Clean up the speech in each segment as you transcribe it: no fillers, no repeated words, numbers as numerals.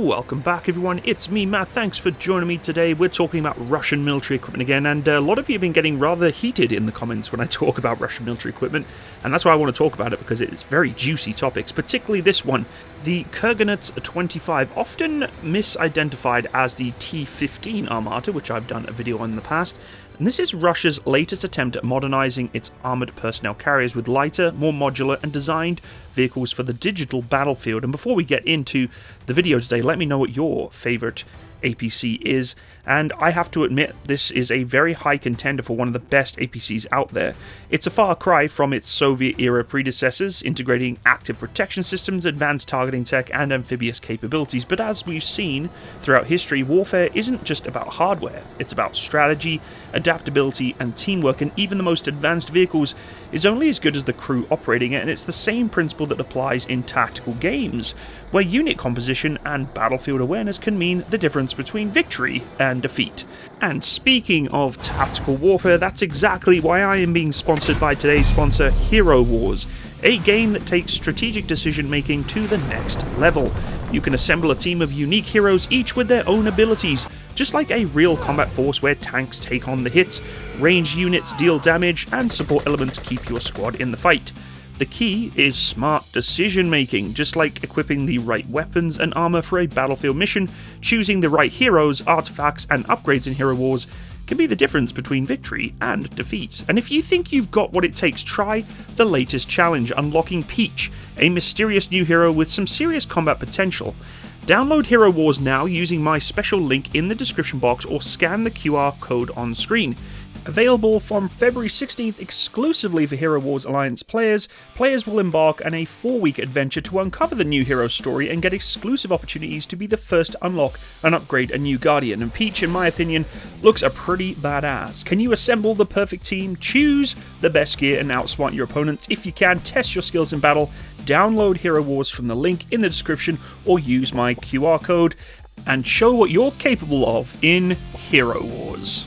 Welcome back everyone, it's me Matt, thanks for joining me today. We're talking about Russian military equipment again, and a lot of you have been getting rather heated in the comments when I talk about Russian military equipment, and that's why I want to talk about it, because it's very juicy topics, particularly this one, the Kurganets-25, often misidentified as the T-15 Armata, which I've done a video on in the past. And this is Russia's latest attempt at modernizing its armoured personnel carriers with lighter, more modular and designed vehicles for the digital battlefield. And before we get into the video today, let me know what your favourite APC is, and I have to admit this is a very high contender for one of the best APCs out there. It's a far cry from its Soviet-era predecessors, integrating active protection systems, advanced targeting tech, and amphibious capabilities, but as we've seen throughout history, warfare isn't just about hardware, it's about strategy, adaptability, and teamwork, and even the most advanced vehicles is only as good as the crew operating it, and it's the same principle that applies in tactical games, where unit composition and battlefield awareness can mean the difference between victory and defeat. And speaking of tactical warfare, that's exactly why I am being sponsored by today's sponsor, Hero Wars, a game that takes strategic decision making to the next level. You can assemble a team of unique heroes, each with their own abilities, just like a real combat force where tanks take on the hits, range units deal damage, and support elements keep your squad in the fight. The key is smart decision making, just like equipping the right weapons and armor for a battlefield mission. Choosing the right heroes, artifacts, and upgrades in Hero Wars can be the difference between victory and defeat. And if you think you've got what it takes, try the latest challenge, unlocking Peach, a mysterious new hero with some serious combat potential. Download Hero Wars now using my special link in the description box or scan the QR code on screen. Available from February 16th exclusively for Hero Wars Alliance players, players will embark on a 4-week adventure to uncover the new hero's story and get exclusive opportunities to be the first to unlock and upgrade a new Guardian. And Peach, in my opinion, looks a pretty badass. Can you assemble the perfect team, choose the best gear and outsmart your opponents? If you can, test your skills in battle, download Hero Wars from the link in the description or use my QR code and show what you're capable of in Hero Wars.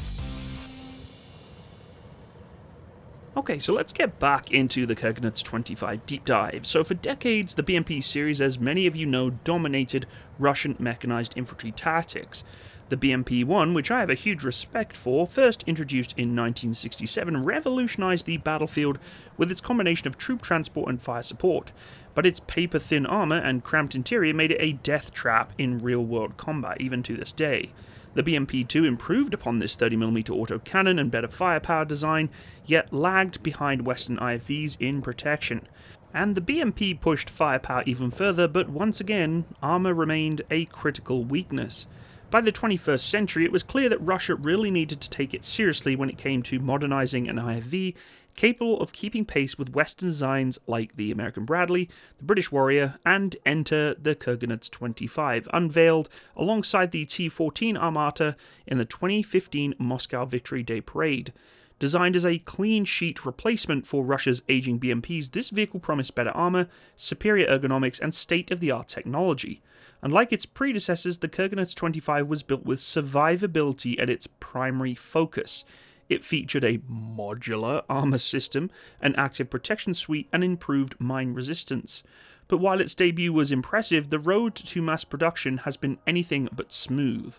Okay, so let's get back into the Kurganets-25 deep dive. So for decades, the BMP series, as many of you know, dominated Russian mechanized infantry tactics. The BMP-1, which I have a huge respect for, first introduced in 1967, revolutionized the battlefield with its combination of troop transport and fire support. But its paper-thin armor and cramped interior made it a death trap in real-world combat, even to this day. The BMP-2 improved upon this 30mm autocannon and better firepower design, yet lagged behind Western IFVs in protection. And the BMP pushed firepower even further, but once again, armor remained a critical weakness. By the 21st century, it was clear that Russia really needed to take it seriously when it came to modernizing an IFV capable of keeping pace with Western designs like the American Bradley, the British Warrior, and enter the Kurganets-25, unveiled alongside the T-14 Armata in the 2015 Moscow Victory Day Parade. Designed as a clean sheet replacement for Russia's aging BMPs, this vehicle promised better armor, superior ergonomics, and state-of-the-art technology. Unlike its predecessors, the Kurganets-25 was built with survivability at its primary focus. It featured a modular armor system, an active protection suite, and improved mine resistance. But while its debut was impressive, the road to mass production has been anything but smooth.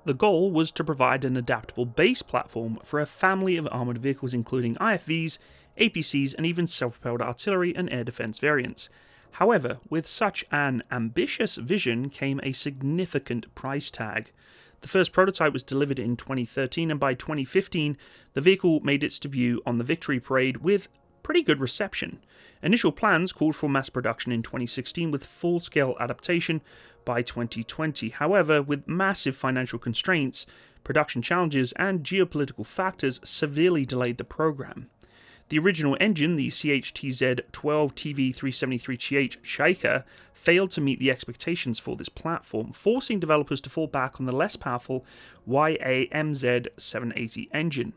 The goal was to provide an adaptable base platform for a family of armoured vehicles including IFVs, APCs, and even self-propelled artillery and air defence variants. However, with such an ambitious vision came a significant price tag. The first prototype was delivered in 2013, and by 2015, the vehicle made its debut on the Victory Parade with pretty good reception. Initial plans called for mass production in 2016 with full-scale adaptation by 2020. However, with massive financial constraints, production challenges, and geopolitical factors severely delayed the program. The original engine, the CHTZ-12TV373CH Shaika, failed to meet the expectations for this platform, forcing developers to fall back on the less powerful YAMZ-780 engine.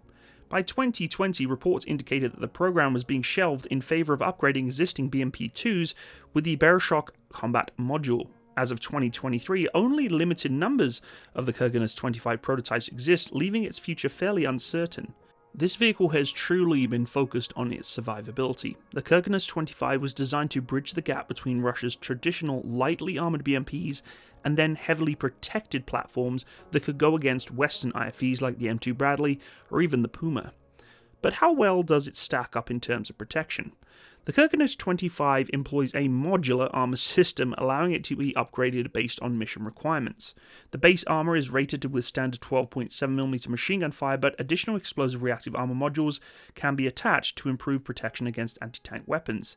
By 2020, reports indicated that the program was being shelved in favor of upgrading existing BMP-2s with the Bereshok combat module. As of 2023, only limited numbers of the Kurganets-25 prototypes exist, leaving its future fairly uncertain. This vehicle has truly been focused on its survivability. The Kurganets-25 was designed to bridge the gap between Russia's traditional lightly armoured BMPs and then heavily protected platforms that could go against Western IFVs like the M2 Bradley or even the Puma. But how well does it stack up in terms of protection? The Kurganets-25 employs a modular armour system, allowing it to be upgraded based on mission requirements. The base armour is rated to withstand a 12.7mm machine gun fire, but additional explosive reactive armour modules can be attached to improve protection against anti-tank weapons.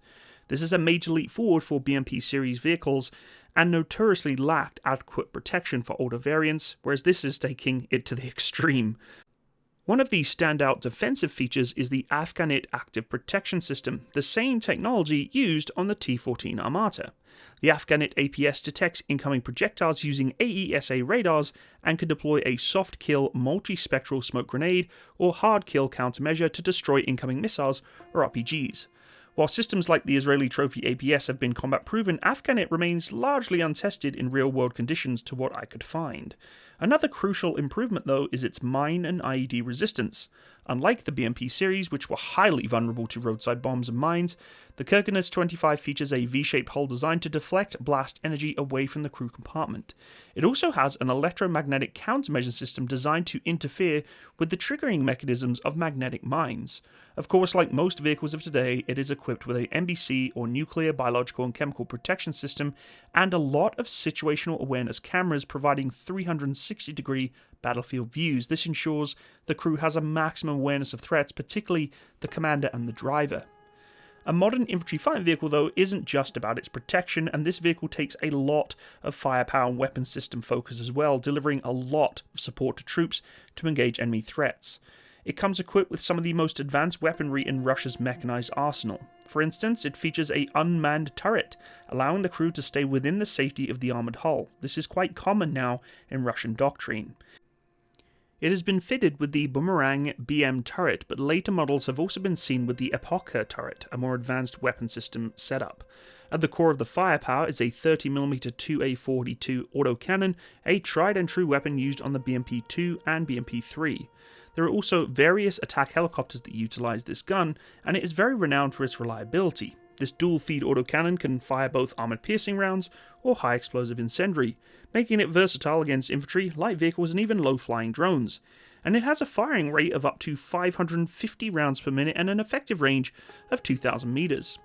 This is a major leap forward for BMP series vehicles, and notoriously lacked adequate protection for older variants, whereas this is taking it to the extreme. One of the standout defensive features is the Afghanet Active Protection System, the same technology used on the T-14 Armata. The Afghanet APS detects incoming projectiles using AESA radars and can deploy a soft-kill multispectral smoke grenade or hard-kill countermeasure to destroy incoming missiles or RPGs. While systems like the Israeli Trophy APS have been combat-proven, Afghanet remains largely untested in real-world conditions to what I could find. Another crucial improvement, though, is its mine and IED resistance. Unlike the BMP series, which were highly vulnerable to roadside bombs and mines, the Kurganets-25 features a V-shaped hull designed to deflect blast energy away from the crew compartment. It also has an electromagnetic countermeasure system designed to interfere with the triggering mechanisms of magnetic mines. Of course, like most vehicles of today, it is equipped with a NBC or nuclear, biological and chemical protection system and a lot of situational awareness cameras providing 360-degree battlefield views. This ensures the crew has a maximum awareness of threats, particularly the commander and the driver. A modern infantry fighting vehicle, though, isn't just about its protection, and this vehicle takes a lot of firepower and weapon system focus as well, delivering a lot of support to troops to engage enemy threats. It comes equipped with some of the most advanced weaponry in Russia's mechanized arsenal. For instance, it features an unmanned turret, allowing the crew to stay within the safety of the armoured hull. This is quite common now in Russian doctrine. It has been fitted with the Boomerang BM turret, but later models have also been seen with the Epocha turret, a more advanced weapon system setup. At the core of the firepower is a 30mm 2A42 autocannon, a tried and true weapon used on the BMP-2 and BMP-3. There are also various attack helicopters that utilize this gun, and it is very renowned for its reliability. This dual-feed autocannon can fire both armoured-piercing rounds or high-explosive incendiary, making it versatile against infantry, light vehicles and even low-flying drones. And it has a firing rate of up to 550 rounds per minute and an effective range of 2,000 meters.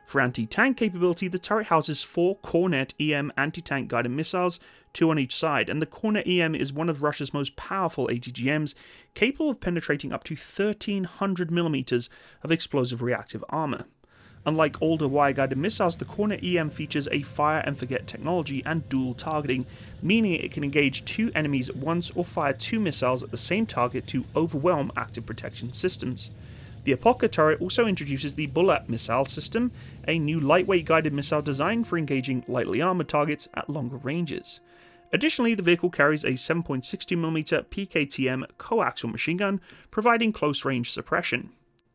For anti-tank capability, the turret houses 4 Kornet EM anti-tank guided missiles, 2 on each side, and the Kornet EM is one of Russia's most powerful ATGMs, capable of penetrating up to 1,300mm of explosive reactive armour. Unlike older wire-guided missiles, the Kornet EM features a fire-and-forget technology and dual targeting, meaning it can engage 2 enemies at once or fire 2 missiles at the same target to overwhelm active protection systems. The Epocha turret also introduces the Bulat missile system, a new lightweight guided missile designed for engaging lightly armoured targets at longer ranges. Additionally, the vehicle carries a 7.62mm PKTM coaxial machine gun, providing close-range suppression.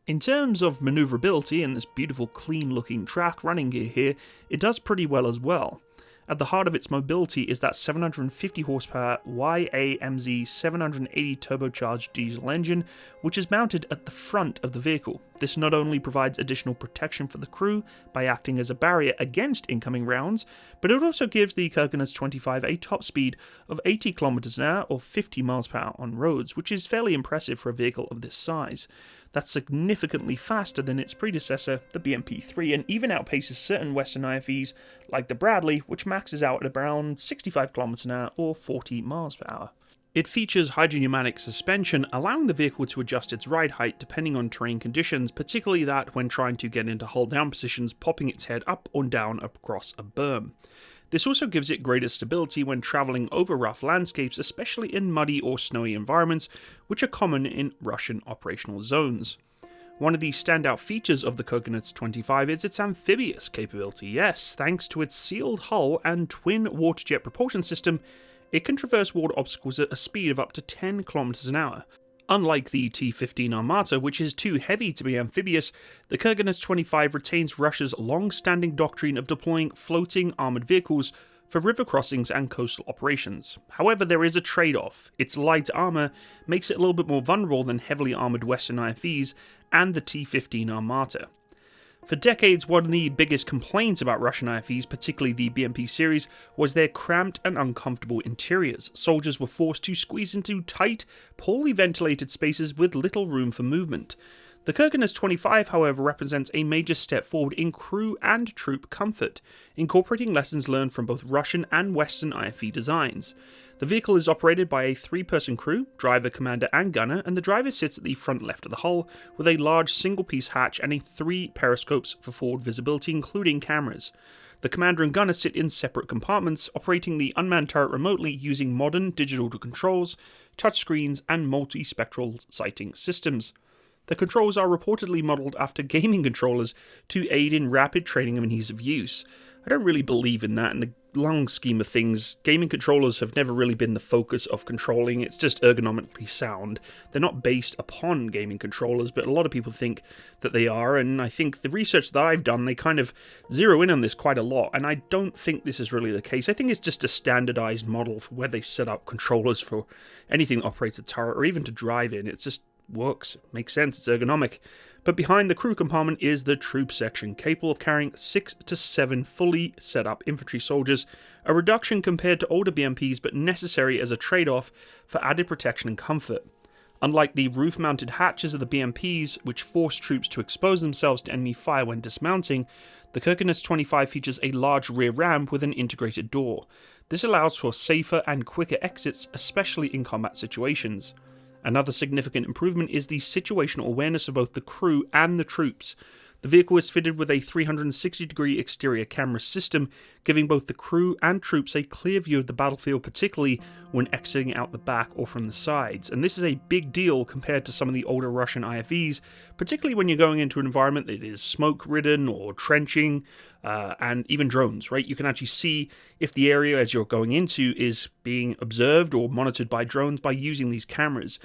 In terms of manoeuvrability and this beautiful clean-looking track running gear here, it does pretty well as well. At the heart of its mobility is that 750 horsepower YAMZ 780 turbocharged diesel engine, which is mounted at the front of the vehicle. This not only provides additional protection for the crew by acting as a barrier against incoming rounds, but it also gives the Kurganets-25 a top speed of 80 km an hour or 50 miles per hour on roads, which is fairly impressive for a vehicle of this size. That's significantly faster than its predecessor, the BMP-3, and even outpaces certain Western IFVs like the Bradley, which maxes out at around 65 km an hour or 40 miles per hour. It features hydropneumatic suspension, allowing the vehicle to adjust its ride height depending on terrain conditions, particularly that when trying to get into hull down positions, popping its head up or down across a berm. This also gives it greater stability when travelling over rough landscapes, especially in muddy or snowy environments, which are common in Russian operational zones. One of the standout features of the Kurganets-25 is its amphibious capability. Yes, thanks to its sealed hull and twin water jet propulsion system, it can traverse water obstacles at a speed of up to 10 km an hour. Unlike the T-15 Armata, which is too heavy to be amphibious, the Kurganets-25 retains Russia's long-standing doctrine of deploying floating armoured vehicles for river crossings and coastal operations. However, there is a trade-off. Its light armour makes it a little bit more vulnerable than heavily armoured Western IFVs and the T-15 Armata. For decades, one of the biggest complaints about Russian IFVs, particularly the BMP series, was their cramped and uncomfortable interiors. Soldiers were forced to squeeze into tight, poorly ventilated spaces with little room for movement. The Kurganets-25, however, represents a major step forward in crew and troop comfort, incorporating lessons learned from both Russian and Western IFV designs. The vehicle is operated by a 3-person crew, driver, commander and gunner, and the driver sits at the front left of the hull with a large single-piece hatch and 3 periscopes for forward visibility, including cameras. The commander and gunner sit in separate compartments, operating the unmanned turret remotely using modern digital controls, touchscreens and multi-spectral sighting systems. The controls are reportedly modelled after gaming controllers to aid in rapid training and ease of use. I don't really believe in that. In the long scheme of things, gaming controllers have never really been the focus of controlling. It's just ergonomically sound. They're not based upon gaming controllers, but a lot of people think that they are, and I think the research that I've done, they kind of zero in on this quite a lot, and I don't think this is really the case. I think it's just a standardized model for where they set up controllers for anything that operates a turret, or even to drive in. It's just works, makes sense, it's ergonomic. But behind the crew compartment is the troop section, capable of carrying 6 to 7 fully set up infantry soldiers, a reduction compared to older BMPs but necessary as a trade-off for added protection and comfort. Unlike the roof-mounted hatches of the BMPs, which force troops to expose themselves to enemy fire when dismounting, the Kurganets-25 features a large rear ramp with an integrated door. This allows for safer and quicker exits, especially in combat situations. Another significant improvement is the situational awareness of both the crew and the troops. The vehicle is fitted with a 360-degree exterior camera system, giving both the crew and troops a clear view of the battlefield, particularly when exiting out the back or from the sides. And this is a big deal compared to some of the older Russian IFVs, particularly when you're going into an environment that is smoke-ridden or trenching, and even drones, right? You can actually see if the area as you're going into is being observed or monitored by drones by using these cameras.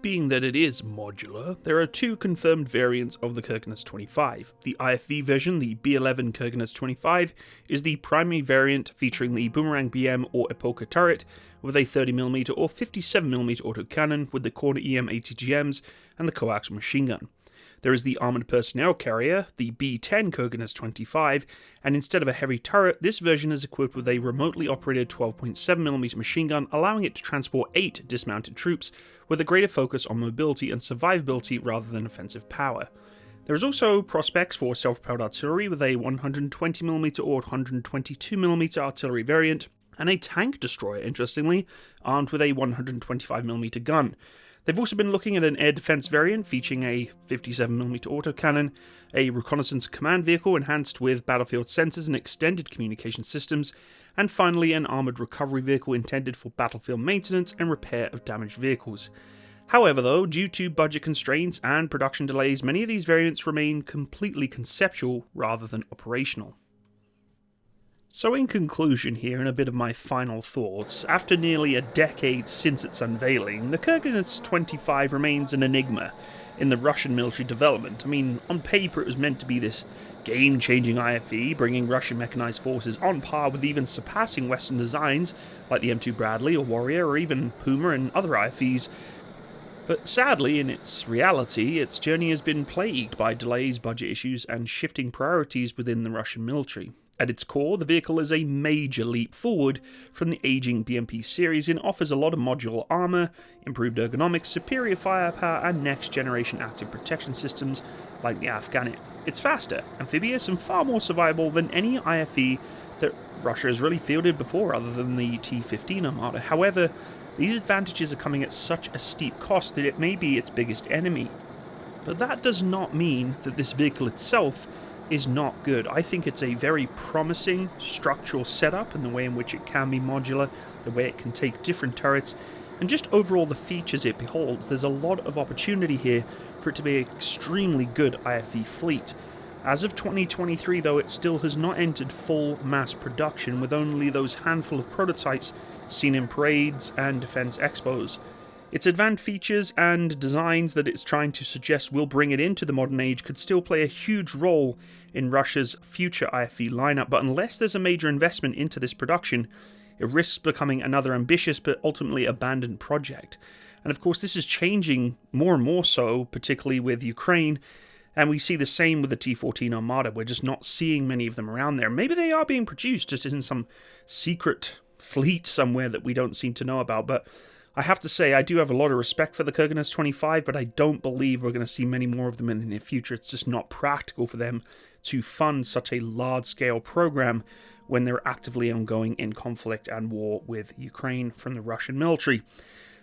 Being that it is modular, there are 2 confirmed variants of the Kurganets-25. The IFV version, the B11 Kurganets-25, is the primary variant featuring the Boomerang BM or Epocha turret with a 30mm or 57mm autocannon with the corner EM ATGMs and the coaxial machine gun. There is the armoured personnel carrier, the B10 Kurganets-25, and instead of a heavy turret, this version is equipped with a remotely operated 12.7mm machine gun, allowing it to transport 8 dismounted troops, with a greater focus on mobility and survivability rather than offensive power. There is also prospects for self-propelled artillery with a 120mm or 122mm artillery variant, and a tank destroyer, interestingly, armed with a 125mm gun. They've also been looking at an air defense variant featuring a 57mm autocannon, a reconnaissance command vehicle enhanced with battlefield sensors and extended communication systems, and finally an armoured recovery vehicle intended for battlefield maintenance and repair of damaged vehicles. However though, due to budget constraints and production delays, many of these variants remain completely conceptual rather than operational. So in conclusion here, and a bit of my final thoughts, after nearly a decade since its unveiling, the Kurganets-25 remains an enigma in the Russian military development. I mean, on paper it was meant to be this game-changing IFV, bringing Russian mechanized forces on par with even surpassing Western designs like the M2 Bradley or Warrior or even Puma and other IFVs. But sadly, in its reality, its journey has been plagued by delays, budget issues, and shifting priorities within the Russian military. At its core, the vehicle is a major leap forward from the aging BMP series and offers a lot of modular armour, improved ergonomics, superior firepower, and next-generation active protection systems like the Afghanet. It's faster, amphibious, and far more survivable than any IFV that Russia has really fielded before other than the T-15 Armata. However, these advantages are coming at such a steep cost that it may be its biggest enemy. But that does not mean that this vehicle itself is not good. I think it's a very promising structural setup in the way in which it can be modular, the way it can take different turrets, and just overall the features it beholds. There's a lot of opportunity here for it to be an extremely good IFV fleet. As of 2023 though, it still has not entered full mass production, with only those handful of prototypes seen in parades and defense expos. Its advanced features and designs that it's trying to suggest will bring it into the modern age could still play a huge role in Russia's future IFV lineup, but unless there's a major investment into this production, it risks becoming another ambitious but ultimately abandoned project. And of course this is changing more and more so, particularly with Ukraine, and we see the same with the T-14 Armada. We're just not seeing many of them around there. Maybe they are being produced just in some secret fleet somewhere that we don't seem to know about, but I have to say, I do have a lot of respect for the Kurganets-25, but I don't believe we're going to see many more of them in the near future. It's just not practical for them to fund such a large-scale program when they're actively ongoing in conflict and war with Ukraine from the Russian military.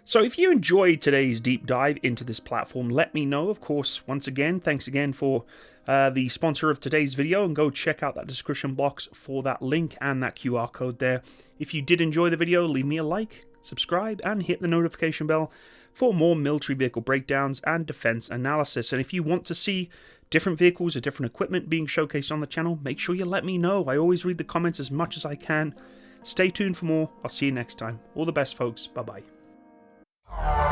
So if you enjoyed today's deep dive into this platform, let me know. Of course, once again, thanks again for the sponsor of today's video, and go check out that description box for that link and that QR code there. If you did enjoy the video, leave me a like, subscribe, and hit the notification bell for more military vehicle breakdowns and defense analysis. And if you want to see different vehicles or different equipment being showcased on the channel, make sure you let me know. I always read the comments as much as I can. Stay tuned for more. I'll see you next time. All the best, folks. Bye-bye.